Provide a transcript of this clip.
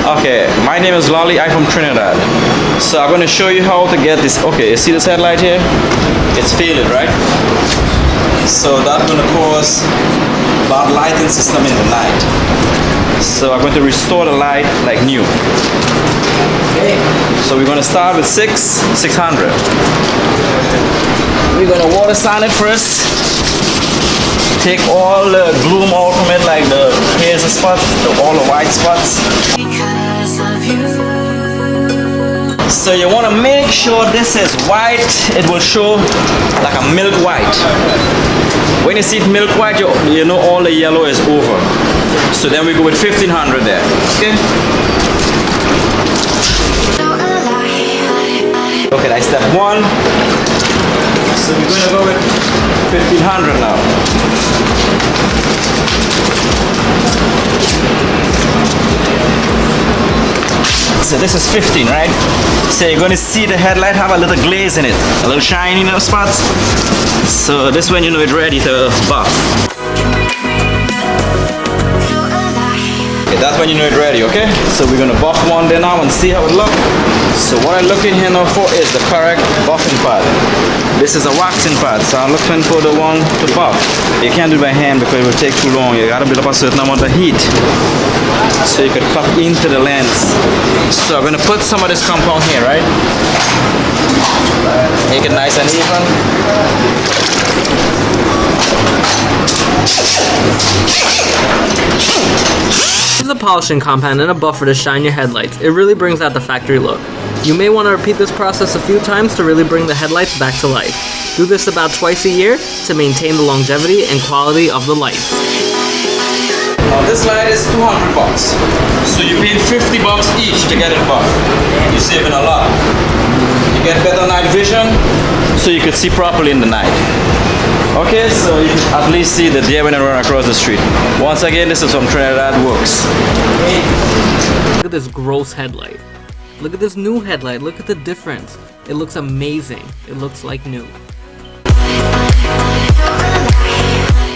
Okay, my name is Lolly. I'm from Trinidad. So I'm going to show you how to get this. Okay, you see this headlight here? It's failing, right? So that's going to cause bad lighting system in the night. So I'm going to restore the light like new. Okay. So we're going to start with 600. We're going to water sand it first. Take all the gloom out from it, like the haze spots, all the white spots. So you want to make sure this is white. It will show like a milk white. When you see it milk white, you know all the yellow is over. So then we go with 1500 there. Okay. Okay, that's step one. So we're going to go with 1500 now. So this is 15, right? So you're going to see the headlight have a little glaze in it, a little shiny in those spots. So this one, you know, it's ready to buff. Okay, that's when you know it's ready, okay? So we're going to buff one there now and see how it looks. So what I'm looking here now for is the correct buffing pad. This is a waxing pad, so I'm looking for the one to buff. You can't do it by hand because it will take too long. You gotta build up a certain amount of heat so you can pop into the lens. So I'm gonna put some of this compound here, right? Make it nice and even. Use a polishing compound and a buffer to shine your headlights. It really brings out the factory look. You may want to repeat this process a few times to really bring the headlights back to life. Do this about twice a year to maintain the longevity and quality of the lights. Now this light is 200 bucks. So you pay 50 bucks each to get it buffed. You're saving a lot. You get better night vision so you can see properly in the night. Okay, so you can at least see the deer when they run across the street. Once again, this is from Trinidad Works. Look at this gross headlight. Look at this new headlight. Look at the difference. It looks amazing. It looks like new.